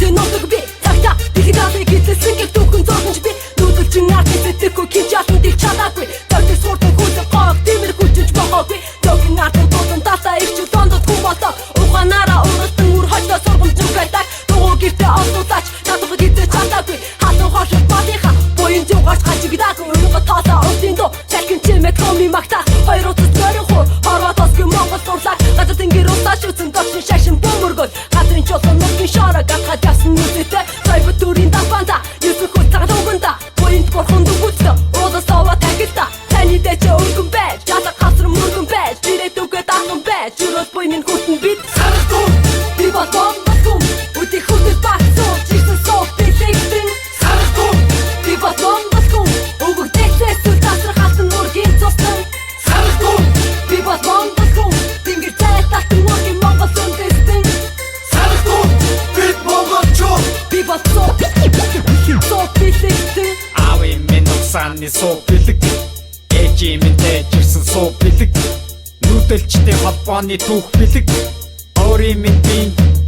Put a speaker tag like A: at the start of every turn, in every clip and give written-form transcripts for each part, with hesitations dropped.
A: Бүтэн нутаг би цагта дэлхийд гизэлсэн гэх түүхэн зургамж би нүүдэлчин ард хэсэтгэхгүй кинч алтан дих чадаагүй төгтөр суртан хүлэн гоог тиймэр хүчинч бохоогүй төгөн ард дуудан тасаа ирчүү дондод хүн болоо ухаанаараа ургалтан үр хойдоо сургамж зүгайдаг дугуй гэртээ олдуулаач надад гизэж чадаагүй хатан хошилт малынхаа буян зүгаарч хажигдаагүй өөрийгөө таасаа устын доо шалхин чимэт хоми магтаа хоёр утас морин хуур хорвоо тосгүй монгол сурлаа газар тэнгэр усааш үсэн догшин шашин бөмөргөл газрын чулуун нургийн шороо гатхад явсан нүсэтэй цайб төрийн давпанда юусх хуцаад уганда буянт борхон дүгүтэ удаа сава тагта таны дэч өргөн байж ялах хасрам мөргөн байж ирээд үгээ дахан байж юрос буйнын хүтэн бит санахгүй би батон батгум үтих хүтэл бацоо чисэн соо бэлэгтэн санахгүй би батон батгум өгөгдөөсөө тасрах хасан нургийн цостон санахгүй би батон батгум тэнгэр цай татсан нургийн монгол сүндэстэн санахгүй би монголчуу би батсоо соо бэлэгтэн
B: ави минь усаны соо бэлэг ээжи минь дэжсэн соо бэлэг нүүдэлчтэй холбооны түүх бэлэг өөрийн минь би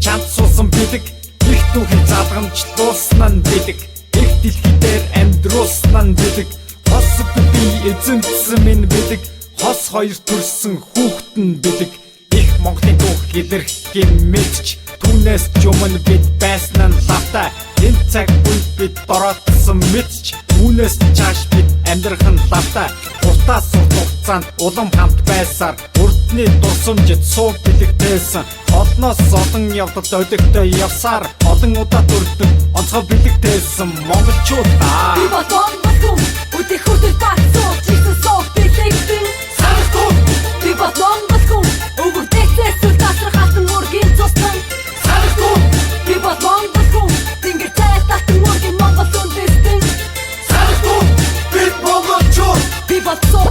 B: чамд суусан бэлэг их түүхийн залгамж дуусна нь бэлэг их дэлхий дээр амьдруулсан нь бэлэг хос би эзэмсэн минь бэлэг хос хоёр төрсөн хүүхэд нь бэлэг их Монголын түүх илэрхийлэх мэдч түүнээс ч өмнө бид байсан нь лавтай энэ цаг үед бид дороотсон мэдч үүнээс чааш бид амьдрах нь лавтай уртаас хугацаанд улам хамт байсаар урдны дурсамжид суу бэлэгтэйсэн олноос олон явдал одогтой явсаар олон удаа төрдөг онцгой бэлэгтэйсэн монголчуудаа
A: би батон батгум үтих хүтэл бацоо чисэн соо бэлэгтэн санахгүй би батон батгум өгөгдөөсөө тасрах хасан нургийн цустан санахгүй би батон батгум тэнгэр цай татсан нургийн монгол сүндэстэн санахгүй
C: би монголчуу
A: би батсоо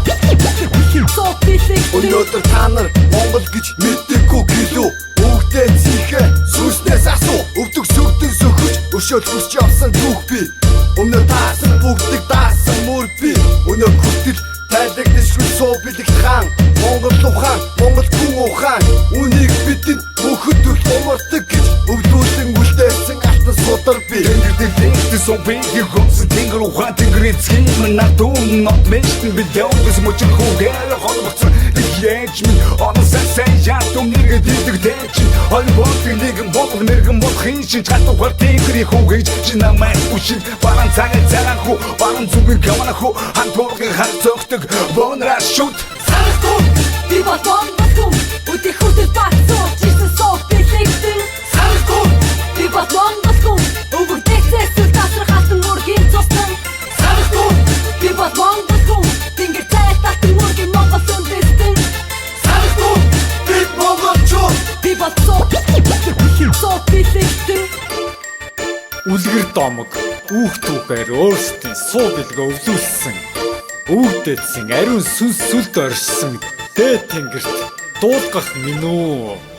A: соо бэлэгтэн
C: өнөөдөр та нар монгол гэж мэддэггүй гэлүү бүгдээ зихэ сүнснээс асуу өвдөг сүгдэн сөхөж өшөөл хүсч явсан түүх би өмнө таасан бүгдийг даасан мөр би өнөө хүртэл тайлэгдэшгүй суу бэлэг хаан монгол ухаан монгол хүн ухаан үнийг бидэнд бүхэд төл умардаг гэж өвдүүлэн үлдээсэн алтан судар би
D: тэнгэр дэлхийд суу бэлэг хонсон тэнгэр ухаан тэнгэрийн цэм надун нот мэшин бидээс мөчр хүүгээр холбогдсон яаж минь онсон сайн түмнэрэг дийдэг дэч холбоот нэгэн бодол мэрэгэн бодохын шин чадвар тэнгэрийн хүүгээж чинамай үшиг баран цагаан цагаан хүү баран зүгэн камана хүү хантургын хар цогтөг бонра шут
A: санахгүй би батон батгум үтих хүтэл бацоо чисэн соо бэлэгтэн санахгүй би батон батгум өгөгдөөсөө тасрах хасан нургийн цустан санахгүй би батон батгум тэнгэр цай татсан нургийн монгол сүндэстэн санахгүй
C: би монголчуу
A: би батсоо соо бэлэгтэн
B: үлгэр домог үүх түүхээр өөрсдийн суу бэлгээ өвлүүлсэн өвдөдсөн ариун сүнс сүлд оршсон дээд тэнгэрт дуулгах минь үү